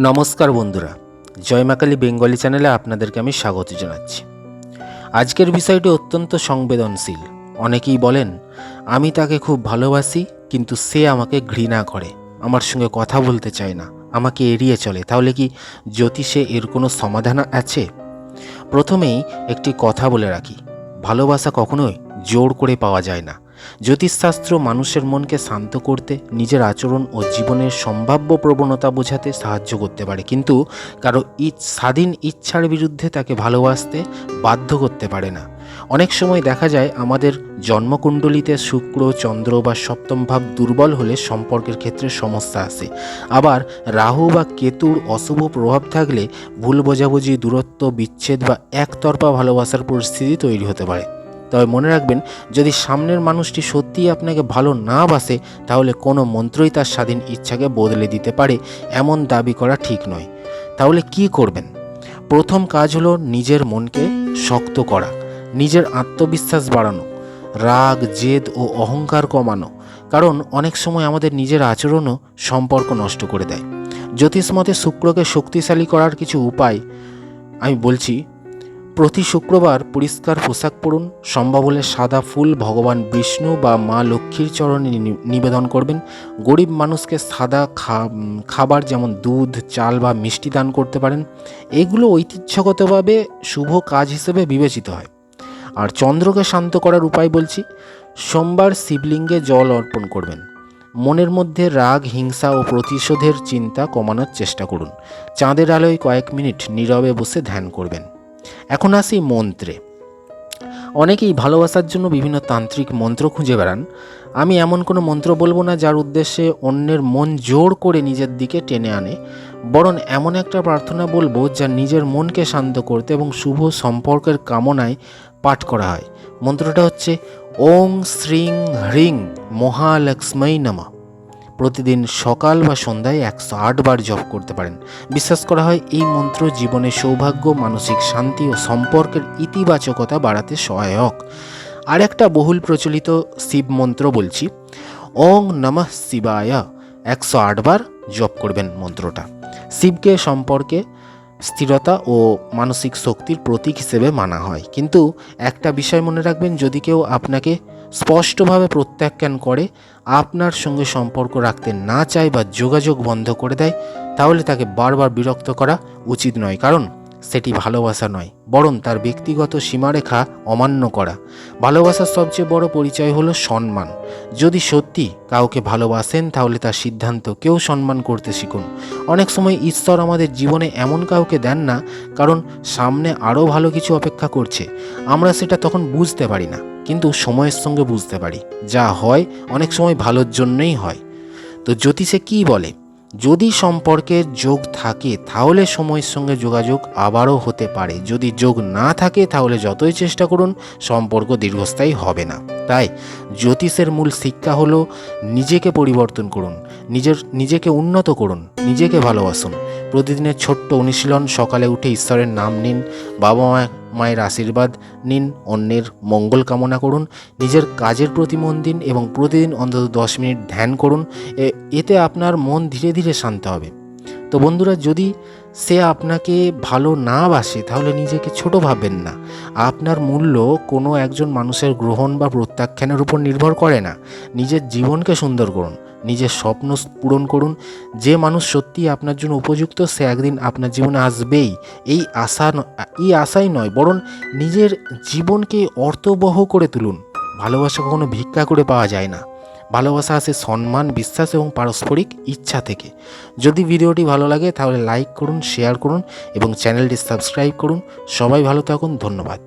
নমস্কার বন্ধুরা, জয় মা কালী বেঙ্গলি চ্যানেলে আপনাদেরকে আমি স্বাগত জানাচ্ছি। আজকের বিষয়টি অত্যন্ত সংবেদনশীল। অনেকেই বলেন, আমি তাকে খুব ভালোবাসি কিন্তু সে আমাকে ঘৃণা করে, আমার সঙ্গে কথা বলতে চায় না, আমাকে এড়িয়ে চলে। তাহলে কি জ্যোতিষে এর কোনো সমাধান আছে? প্রথমেই একটি কথা বলে রাখি, ভালোবাসা কখনোই জোর করে পাওয়া যায় না। জ্যোতিষশাস্ত্র মানুষের মনকে শান্ত করতে, নিজের আচরণ ও জীবনের সম্ভাব্য প্রবণতা বোঝাতে সাহায্য করতে পারে, কিন্তু কারো স্বাধীন ইচ্ছার বিরুদ্ধে তাকে ভালোবাসতে বাধ্য করতে পারে না। অনেক সময় দেখা যায় আমাদের জন্মকুণ্ডলিতে শুক্র, চন্দ্র বা সপ্তম ভাব দুর্বল হলে সম্পর্কের ক্ষেত্রে সমস্যা আসে। আবার রাহু বা কেতুর অশুভ প্রভাব থাকলে ভুল বোঝাবুঝি, দূরত্ব, বিচ্ছেদ বা একতরফা ভালোবাসার পরিস্থিতি তৈরি হতে পারে। তবে মনে রাখবেন, যদি সামনের মানুষটি সত্যিই আপনাকে ভালো না বাসে, তাহলে কোনো মন্ত্রই তার স্বাধীন ইচ্ছাকে বদলে দিতে পারে এমন দাবি করা ঠিক নয়। তাহলে কি করবেন? প্রথম কাজ হলো নিজের মনকে শক্ত করা, নিজের আত্মবিশ্বাস বাড়ানো, রাগ, জেদ ও অহংকার কমানো। কারণ অনেক সময় আমাদের নিজের আচরণও সম্পর্ক নষ্ট করে দেয়। জ্যোতিষ মতে শুক্রকে শক্তিশালী করার কিছু উপায় আমি বলছি। প্রতি শুক্রবার পরিষ্কার পোশাক পরুন, সম্ভব হলে সাদা ফুল ভগবান বিষ্ণু বা মা লক্ষ্মীর চরণে নিবেদন করবেন। গরিব মানুষকে সাদা খাবার যেমন দুধ, চাল বা মিষ্টি দান করতে পারেন। এগুলো ঐতিহ্যগতভাবে শুভ কাজ হিসেবে বিবেচিত হয়। আর চন্দ্রকে শান্ত করার উপায় বলছি, সোমবার শিবলিঙ্গে জল অর্পণ করবেন। মনের মধ্যে রাগ, হিংসা ও প্রতিশোধের চিন্তা কমানোর চেষ্টা করুন। চাঁদের আলোয় কয়েক মিনিট নীরবে বসে ধ্যান করবেন। এখন আসি মন্ত্রে। অনেকেই ভালোবাসার জন্য বিভিন্ন তান্ত্রিক মন্ত্র খুঁজে বেড়ান। আমি এমন কোনো মন্ত্র বলবো না যার উদ্দেশ্যে অন্যের মন জোর করে নিজের দিকে টেনে আনে, বরং এমন একটা প্রার্থনা বলবো যা নিজের মনকে শান্ত করতে এবং শুভ সম্পর্কের কামনায় পাঠ করা হয়। মন্ত্রটা হচ্ছে ওং শ্রীং হ্রিং মহালক্ষ্মী নমঃ। প্রতিদিন সকাল বা সন্ধ্যায় 108 বার জপ করতে পারেন। বিশ্বাস করা হয় এই মন্ত্র জীবনে সৌভাগ্য, মানসিক শান্তি ও সম্পর্কের ইতিবাচকতা বাড়াতে সহায়ক। আর একটা বহুল প্রচলিত শিব মন্ত্র বলছি, ওং নমঃ শিবায়। 108 বার জপ করবেন মন্ত্রটা। শিবকে সম্পর্কে স্থিরতা ও মানসিক শক্তির প্রতীক হিসেবে মানা হয়। কিন্তু একটা বিষয় মনে রাখবেন, যদি কেউ আপনাকে স্পষ্টভাবে প্রত্যাখ্যান করে, আপনার সঙ্গে সম্পর্ক রাখতে না চায় বা যোগাযোগ বন্ধ করে দেয়, তাহলে তাকে বারবার বিরক্ত করা উচিত নয়। কারণ সেটি ভালোবাসা নয়, বরং তার ব্যক্তিগত সীমারেখা অমান্য করা। ভালোবাসার সবচেয়ে বড় পরিচয় হলো সম্মান। যদি সত্যি কাউকে ভালোবাসেন, তাহলে তার সিদ্ধান্তকেও সম্মান করতে শিখুন। অনেক সময় ঈশ্বর আমাদের জীবনে এমন কাউকে দেন না কারণ সামনে আরও ভালো কিছু অপেক্ষা করছে। আমরা সেটা তখন বুঝতে পারি না, কিন্তু সময়ের সঙ্গে বুঝতে পারি। যা হয় অনেক সময় ভালোর জন্যই হয়। তো জ্যোতিষে কি বলে, যদি সম্পর্কের যোগ থাকে তাহলে সময়ের সঙ্গে যোগাযোগ আবারও হতে পারে। যদি যোগ না থাকে তাহলে যতই চেষ্টা করুন সম্পর্ক দীর্ঘস্থায়ী হবে না। তাই জ্যোতিষের মূল শিক্ষা হলো নিজেকে পরিবর্তন করুন, নিজেকে উন্নত করুন, নিজেকে ভালোবাসুন। প্রতিদিনের ছোট্ট অনুশীলন, সকালে উঠে ঈশ্বরের নাম নিন, বাবা মায়ের আশীর্বাদ নিন, অন্যের মঙ্গল কামনা করুন, নিজের কাজের প্রতি মন দিন এবং প্রতিদিন অন্তত 10 মিনিট ধ্যান করুন। এতে আপনার মন ধীরে ধীরে শান্ত হবে। তো বন্ধুরা, যদি সে আপনাকে ভালো না বাসে তাহলে নিজেকে ছোট ভাববেন না। আপনার মূল্য কোনো একজন মানুষের গ্রহণ বা প্রত্যাখ্যানের উপর নির্ভর করে না। নিজের জীবনকে সুন্দর করুন, নিজের স্বপ্ন পূরণ করুন। যে মানুষ সত্যিই আপনার জন্য উপযুক্ত সে একদিন আপনার জীবনে আসবেই, এই আশাই নয়, বরং নিজের জীবনকে অর্থবহ করে তুলুন। ভালোবাসা কখনো ভিক্ষা করে পাওয়া যায় না। ভালোবাসা আসে সম্মান, বিশ্বাস এবং পারস্পরিক ইচ্ছা থেকে। যদি ভিডিওটি ভালো লাগে তাহলে লাইক করুন, শেয়ার করুন এবং চ্যানেলটি সাবস্ক্রাইব করুন। সবাই ভালো থাকুন, ধন্যবাদ।